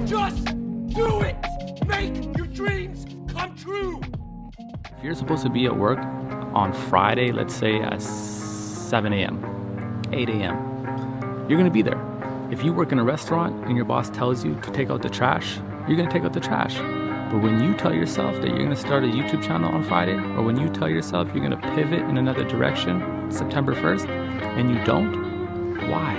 Just do it. Make your dreams come true. If you're supposed to be at work on Friday, let's say at 7 a.m., 8 a.m., you're gonna be there. If you work in a restaurant and your boss tells you to take out the trash, you're gonna take out the trash. But when you tell yourself that you're gonna start a YouTube channel on Friday, or when you tell yourself you're gonna pivot in another direction September 1st, and you don't, why?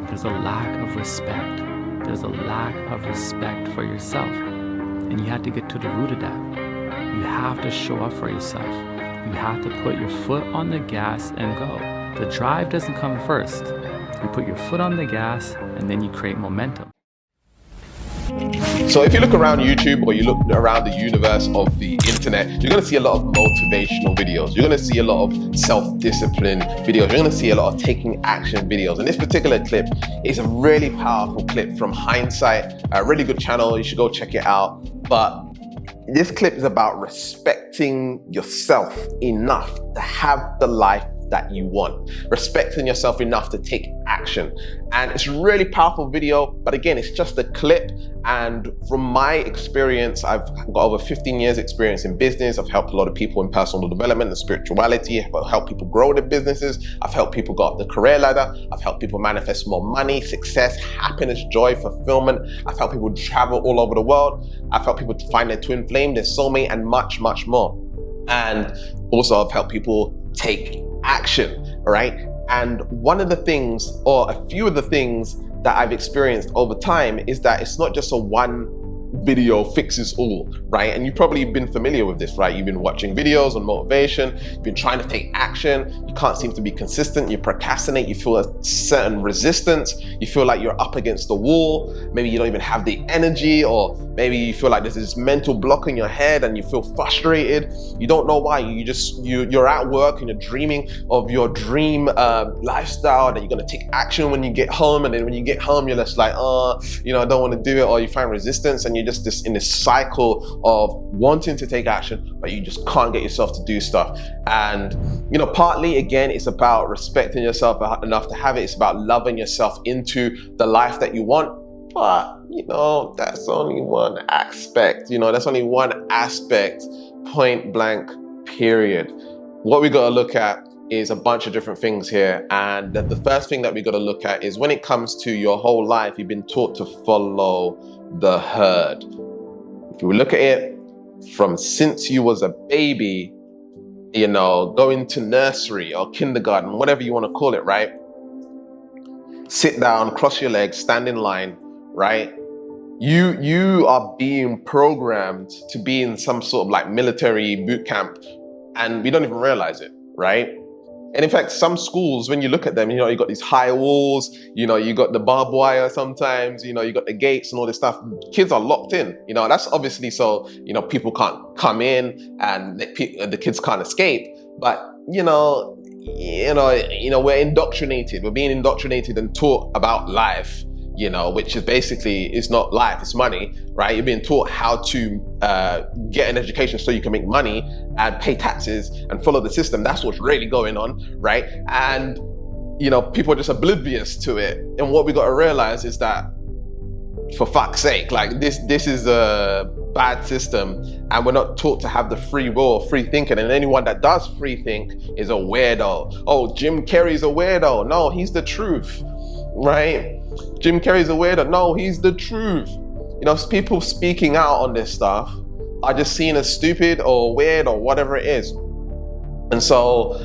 There's a lack of respect. There's a lack of respect for yourself. And you have to get to the root of that. You have to show up for yourself. You have to put your foot on the gas and go. The drive doesn't come first. You put your foot on the gas and then you create momentum. So if you look around YouTube or you look around the universe of the internet, you're going to see a lot of motivational videos. You're going to see a lot of self-discipline videos. You're going to see a lot of taking action videos. And this particular clip is a really powerful clip from Hindsight, a really good channel. You should go check it out. But this clip is about respecting yourself enough to have the life that you want, respecting yourself enough to take action. And it's a really powerful video, but again, it's just a clip. And from my experience, I've got over 15 years experience in business. I've helped a lot of people in personal development and spirituality. I've helped people grow their businesses. I've helped people go up the career ladder. I've helped people manifest more money, success, happiness, joy, fulfillment. I've helped people travel all over the world. I've helped people find their twin flame, their soulmate, and much, much more. And also I've helped people take action, all right? And one of the things, or a few of the things that I've experienced over time is that it's not just a one video fixes all, right? And you've probably been familiar with this, right? You've been watching videos on motivation, you've been trying to take action, you can't seem to be consistent, you procrastinate, you feel a certain resistance, you feel like you're up against the wall, maybe you don't even have the energy, or maybe you feel like there's this mental block in your head and you feel frustrated. You don't know why. You're at work and you're dreaming of your dream lifestyle, that you're gonna take action when you get home, and then when you get home you're just like, I don't want to do it, or you find resistance, and you're just in this cycle of wanting to take action, but you just can't get yourself to do stuff. And partly again, it's about respecting yourself enough to have it. It's about loving yourself into the life that you want. But that's only one aspect. That's only one aspect, point blank, period. What we got to look at is a bunch of different things here. And the first thing that we got to look at is, when it comes to your whole life, you've been taught to follow the herd. If you look at it from since you was a baby, going to nursery or kindergarten, whatever you want to call it, right? Sit down, cross your legs, stand in line, right? You are being programmed to be in some sort of like military boot camp, and we don't even realize it, right? And in fact, some schools, when you look at them, you got these high walls, you got the barbed wire sometimes, you got the gates and all this stuff. Kids are locked in, that's obviously so, people can't come in and the kids can't escape. But, we're indoctrinated. We're being indoctrinated and taught about life, which is basically, it's not life, it's money, right? You're being taught how to get an education so you can make money and pay taxes and follow the system. That's what's really going on, right? And, people are just oblivious to it. And what we got to realize is that, for fuck's sake, like this is a bad system, and we're not taught to have the free will, free thinking. And anyone that does free think is a weirdo. Oh, Jim Carrey's a weirdo. No, he's the truth, right? Jim Carrey's a weirdo. No, he's the truth. People speaking out on this stuff are just seen as stupid or weird or whatever it is. And so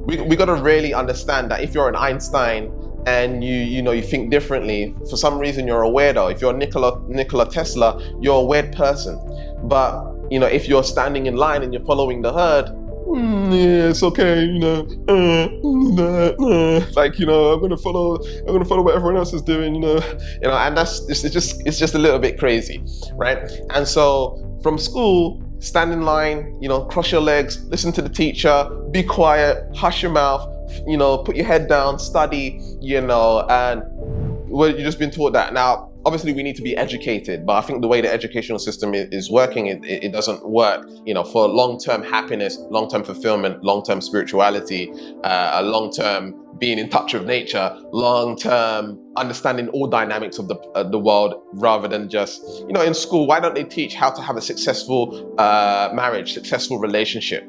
we got to really understand that if you're an Einstein and you think differently, for some reason you're a weirdo. If you're Nikola Tesla, you're a weird person. But if you're standing in line and you're following the herd, yeah, it's okay, like, I'm gonna follow what everyone else is doing, and it's just a little bit crazy, right? And so from school, stand in line, cross your legs, listen to the teacher, be quiet, hush your mouth, put your head down, study, and you've just been taught that. Now, obviously we need to be educated, but I think the way the educational system is working, it doesn't work, for long-term happiness, long-term fulfillment, long-term spirituality, a long-term being in touch with nature, long-term understanding all dynamics of the world, rather than just, in school, why don't they teach how to have a successful marriage, successful relationship?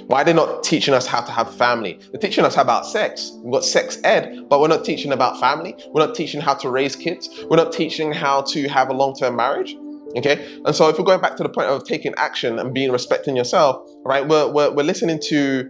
Why are they not teaching us how to have family? They're teaching us about sex. We've got sex ed, but we're not teaching about family. We're not teaching how to raise kids. We're not teaching how to have a long-term marriage. Okay, and so if we're going back to the point of taking action and being respecting yourself, right? We're listening to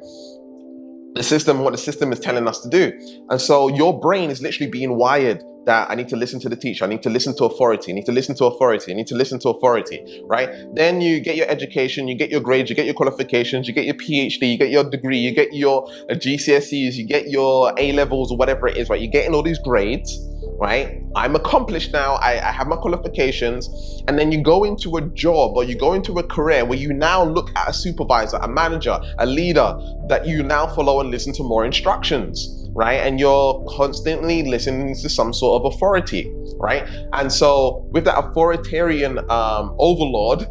the system, what the system is telling us to do, and so your brain is literally being wired that I need to listen to the teacher, I need to listen to authority, I need to listen to authority, I need to listen to authority, right? Then you get your education, you get your grades, you get your qualifications, you get your PhD, you get your degree, you get your GCSEs, you get your A levels or whatever it is, right? You're getting all these grades, right? I'm accomplished now, I have my qualifications, and then you go into a job or you go into a career where you now look at a supervisor, a manager, a leader that you now follow and listen to more instructions, right? And you're constantly listening to some sort of authority, right? And so with that authoritarian overlord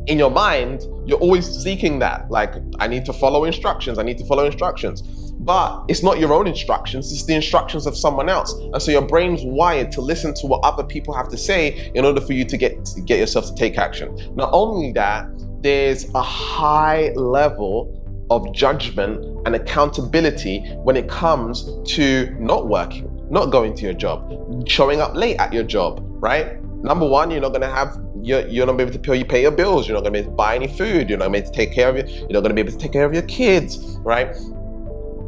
in your mind, you're always seeking that, like, I need to follow instructions, I need to follow instructions. But it's not your own instructions, it's the instructions of someone else. And so your brain's wired to listen to what other people have to say in order for you to get yourself to take action. Not only that, there's a high level of judgment and accountability when it comes to not working, not going to your job, showing up late at your job, right? Number one, you're not going to have, you're not going to be able to pay your bills, you're not going to be able to buy any food, you're not going to be able to take care of you're not going to be able to take care of your kids, right?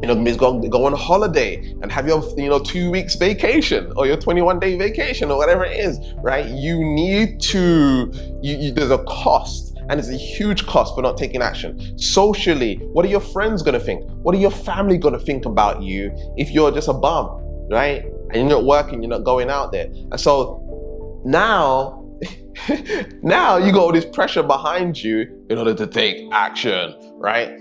You're not going to be able to go on holiday and have your 2 weeks vacation or your 21-day vacation or whatever it is, right? You need to, there's a cost. And it's a huge cost for not taking action. Socially, what are your friends gonna think? What are your family gonna think about you if you're just a bum, right? And you're not working, you're not going out there. And so now, now you got all this pressure behind you in order to take action, right?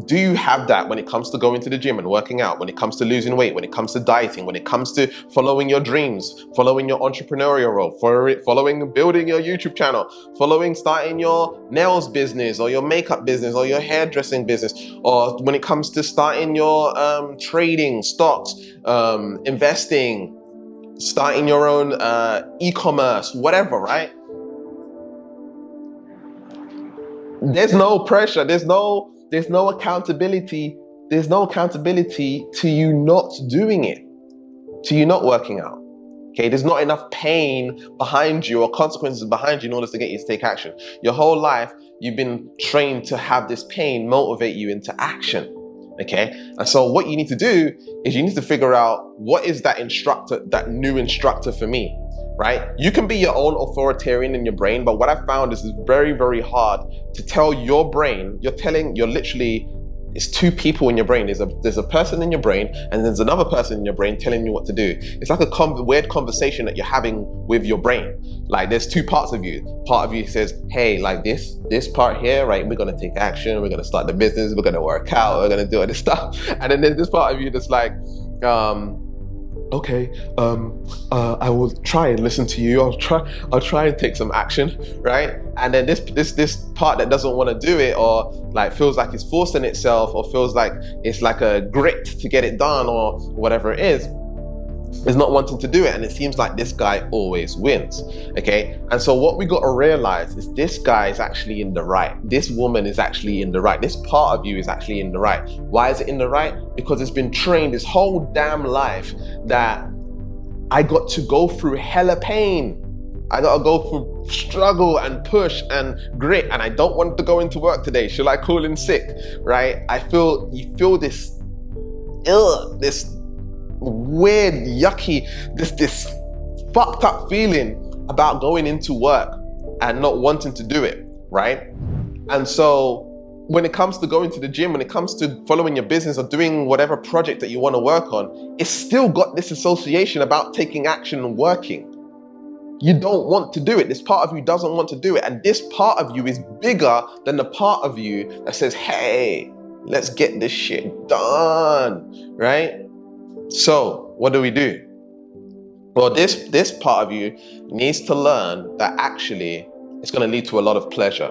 Do you have that when it comes to going to the gym and working out, when it comes to losing weight, when it comes to dieting, when it comes to following your dreams, following your entrepreneurial role, following building your YouTube channel, following starting your nails business or your makeup business or your hairdressing business, or when it comes to starting your trading, stocks, investing, starting your own e-commerce, whatever, right? There's no pressure, there's no accountability. There's no accountability to you not doing it, to you not working out. Okay, there's not enough pain behind you or consequences behind you in order to get you to take action. Your whole life, you've been trained to have this pain motivate you into action. Okay, and so what you need to do is you need to figure out, what is that instructor, that new instructor for me? Right? You can be your own authoritarian in your brain, but what I found is it's very, very hard to tell your brain, you're literally, it's two people in your brain. There's a person in your brain and there's another person in your brain telling you what to do. It's like a weird conversation that you're having with your brain. Like, there's two parts of you. Part of you says, hey, like this part here, right? We're gonna take action, we're gonna start the business, we're gonna work out, we're gonna do all this stuff. And then there's this part of you that's like, okay, I will try and listen to you. I'll try and take some action, right? And then this part that doesn't want to do it, or like feels like it's forcing itself, or feels like it's like a grit to get it done, or whatever it is not wanting to do it. And it seems like this guy always wins. Okay, and so what we got to realize is this guy is actually in the right. This woman is actually in the right. This part of you is actually in the right. Why is it in the right? Because it's been trained this whole damn life that I got to go through hella pain. I gotta go through struggle and push and grit, and I don't want to go into work today. Should I call in sick? Right? You feel this weird, yucky, this fucked up feeling about going into work and not wanting to do it, right? And so when it comes to going to the gym, when it comes to following your business or doing whatever project that you want to work on, it's still got this association about taking action and working. You don't want to do it. This part of you doesn't want to do it. And this part of you is bigger than the part of you that says, hey, let's get this shit done, right? So what do we do? Well, this part of you needs to learn that actually it's going to lead to a lot of pleasure.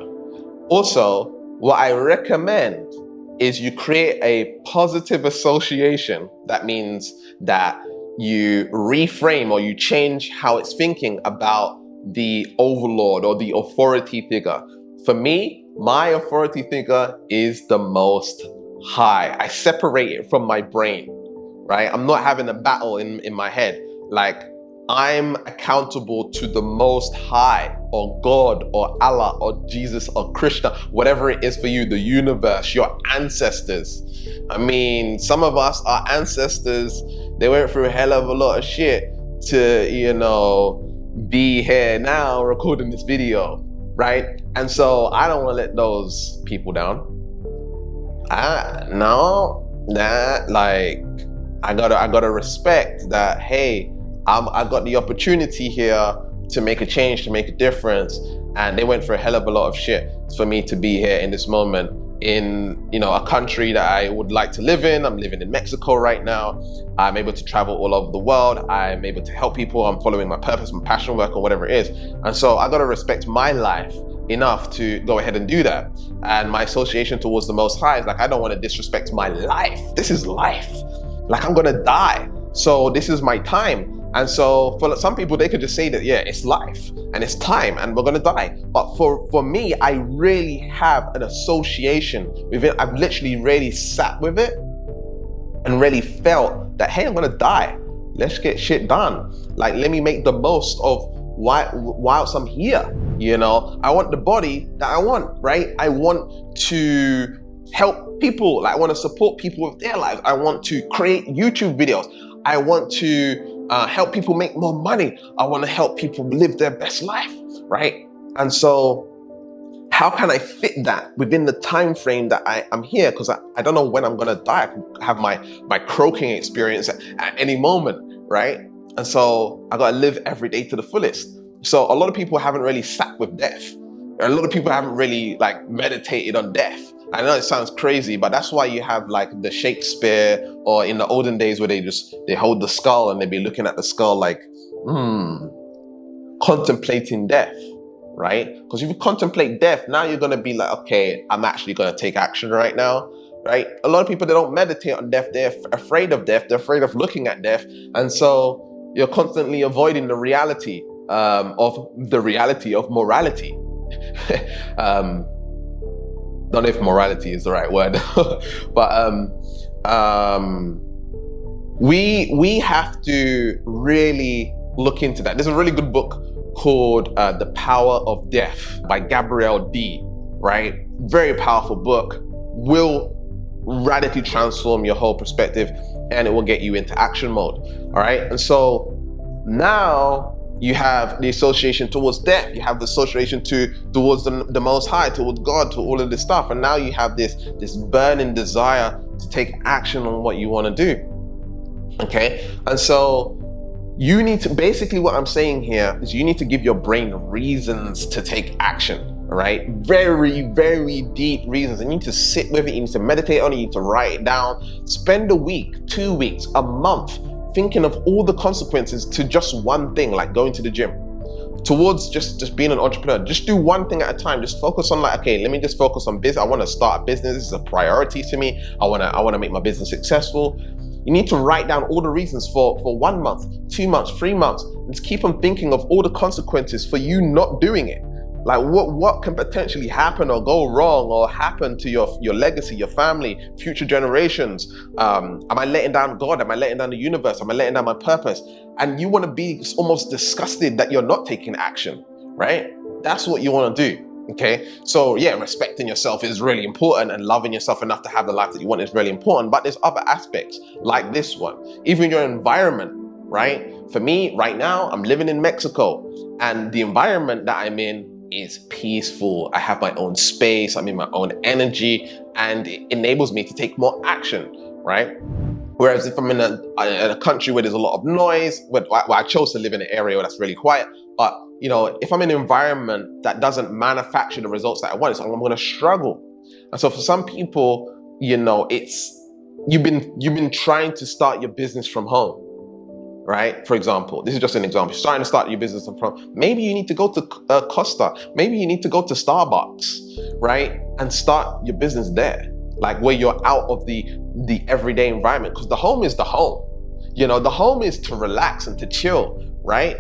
Also, what I recommend is you create a positive association. That means that you reframe or you change how it's thinking about the overlord or the authority figure. For me, my authority figure is the Most High. I separate it from my brain, right? I'm not having a battle in my head. Like, I'm accountable to the Most High, or God, or Allah, or Jesus, or Krishna, whatever it is for you, the universe, your ancestors. I mean, some of us, our ancestors, they went through a hell of a lot of shit to, you know, be here now recording this video, right? And so I don't want to let those people down. I gotta respect that. Hey, I got the opportunity here to make a change, to make a difference, and they went through a hell of a lot of shit for me to be here in this moment in, you know, a country that I would like to live in. I'm living in Mexico right now. I'm able to travel all over the world. I'm able to help people. I'm following my purpose, my passion work, or whatever it is. And so I gotta respect my life enough to go ahead and do that. And my association towards the Most High is like, I don't want to disrespect my life. This is life. Like, I'm gonna die. So this is my time. And so for some people, they could just say that, yeah, it's life and it's time and we're gonna die. But for me, I really have an association with it. I've literally really sat with it and really felt that, hey, I'm gonna die. Let's get shit done. Like, let me make the most of whilst I'm here. You know, I want the body that I want, right? I want to help people. Like, I want to support people with their lives. I want to create YouTube videos. I want to help people make more money. I want to help people live their best life, right? And so how can I fit that within the time frame that I'm here? Because I don't know when I'm going to die. I can have my croaking experience at any moment, right? And so I got to live every day to the fullest. So a lot of people haven't really sat with death. A lot of people haven't really like meditated on death. I know it sounds crazy, but that's why you have like the Shakespeare, or in the olden days where they hold the skull and they be looking at the skull like, contemplating death, right? Because if you contemplate death, now you're going to be like, okay, I'm actually going to take action right now, right? A lot of people, they don't meditate on death. They're afraid of death. They're afraid of looking at death. And so you're constantly avoiding the reality of morality. Don't know if morality is the right word, but we have to really look into that. There's a really good book called The Power of Death by Gabrielle D, right? Very powerful book. Will radically transform your whole perspective, and it will get you into action mode, all right? And so now you have the association towards death. You have the association towards the Most High, towards God, to all of this stuff. And now you have this burning desire to take action on what you want to do. Okay? And so you need to, basically what I'm saying here is you need to give your brain reasons to take action, all right? Very, very deep reasons. And you need to sit with it. You need to meditate on it. You need to write it down. Spend a week, 2 weeks, a month thinking of all the consequences to just one thing, like going to the gym, towards just being an entrepreneur. Just do one thing at a time. Just focus on like, okay, let me just focus on business. I want to start a business. This is a priority to me. I want to make my business successful. You need to write down all the reasons for 1 month, 2 months, 3 months, and just keep on thinking of all the consequences for you not doing it. Like what can potentially happen or go wrong or happen to your legacy, your family, future generations? Am I letting down God? Am I letting down the universe? Am I letting down my purpose? And you want to be almost disgusted that you're not taking action, right? That's what you want to do, okay? So yeah, respecting yourself is really important, and loving yourself enough to have the life that you want is really important. But there's other aspects like this one, even your environment, right? For me, right now, I'm living in Mexico, and the environment that I'm in is peaceful. I have my own space, I'm in my own energy, and it enables me to take more action, right? Whereas if I'm in a country where there's a lot of noise, where I chose to live in an area where that's really quiet, but you know, if I'm in an environment that doesn't manufacture the results that I want, so I'm going to struggle. And so for some people, you know, it's you've been trying to start your business from home, right? For example, this is just an example. You're starting to start your business from home. Maybe you need to go to Costa. Maybe you need to go to Starbucks, right? And start your business there. like where you're out of the everyday environment, because the home is the home. You know, the home is to relax and to chill, right?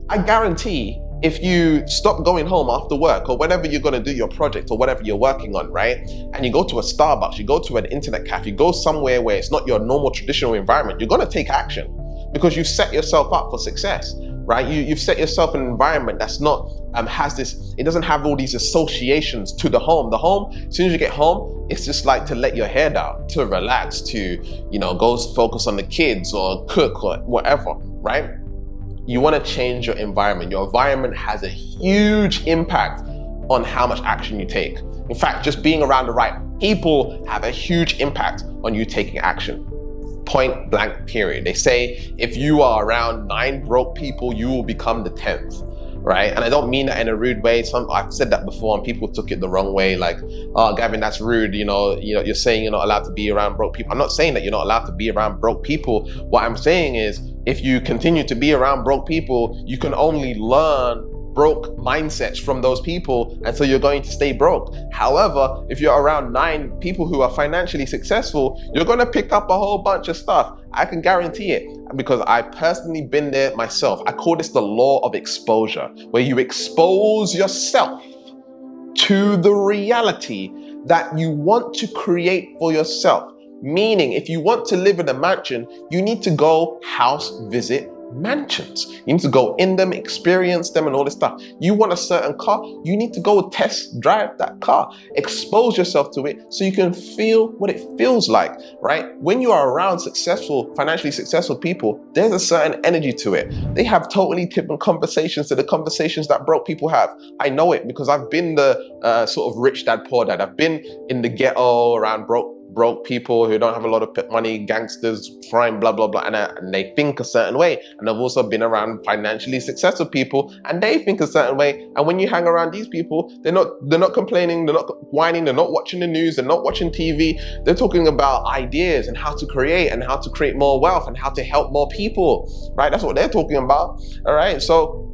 I guarantee if you stop going home after work or whenever you're going to do your project or whatever you're working on, right? And you go to a Starbucks, you go to an internet cafe, you go somewhere where it's not your normal traditional environment, you're going to take action because you've set yourself up for success, right? You've set yourself in an environment that's not, it doesn't have all these associations to the home. The home, as soon as you get home, it's just like to let your hair down, to relax, to, you know, go focus on the kids or cook or whatever, right? You want to change your environment. Your environment has a huge impact on how much action you take. In fact, just being around the right people have a huge impact on you taking action. Point blank, period. They say if you are around 9 broke people, you will become the 10th, right? And I don't mean that in a rude way. I've said that before and people took it the wrong way, like, oh, Gavin, that's rude. You know, you're saying you're not allowed to be around broke people. I'm not saying that you're not allowed to be around broke people. What I'm saying is, if you continue to be around broke people, you can only learn broke mindsets from those people, and so you're going to stay broke. However, if you're around 9 people who are financially successful, you're going to pick up a whole bunch of stuff. I can guarantee it because I personally been there myself. I call this the law of exposure, where you expose yourself to the reality that you want to create for yourself. Meaning, if you want to live in a mansion, you need to go house visit mansions. You need to go in them, experience them and all this stuff. You want a certain car, you need to go test drive that car. Expose yourself to it so you can feel what it feels like, right? When you are around successful, financially successful people, there's a certain energy to it. They have totally different conversations to the conversations that broke people have. I know it because I've been the sort of rich dad, poor dad. I've been in the ghetto around broke people who don't have a lot of money, gangsters, crime, blah, blah, blah, and they think a certain way. And I've also been around financially successful people and they think a certain way. And when you hang around these people, they're not complaining, they're not whining, they're not watching the news, they're not watching TV. They're talking about ideas and how to create more wealth and how to help more people, right? That's what they're talking about, all right? So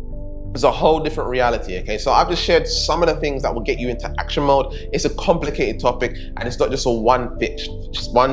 it's a whole different reality, okay? So I've just shared some of the things that will get you into action mode. It's a complicated topic and it's not just one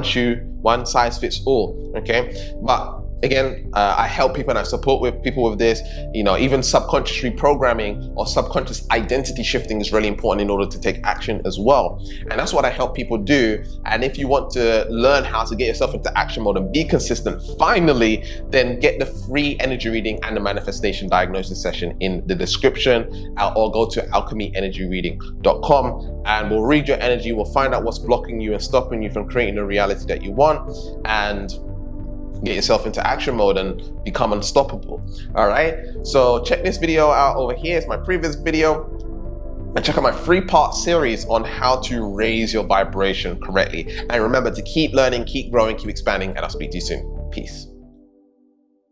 shoe, one size fits all, okay? But again, I help people and I support people with this. You know, even subconscious reprogramming or subconscious identity shifting is really important in order to take action as well. And that's what I help people do. And if you want to learn how to get yourself into action mode and be consistent, finally, then get the free energy reading and the manifestation diagnosis session in the description, or go to alchemyenergyreading.com and we'll read your energy. We'll find out what's blocking you and stopping you from creating the reality that you want, and get yourself into action mode and become unstoppable. All right, so check this video out over here. It's my previous video, and check out my 3-part series on how to raise your vibration correctly. And remember to keep learning, keep growing, keep expanding, and I'll speak to you soon. Peace.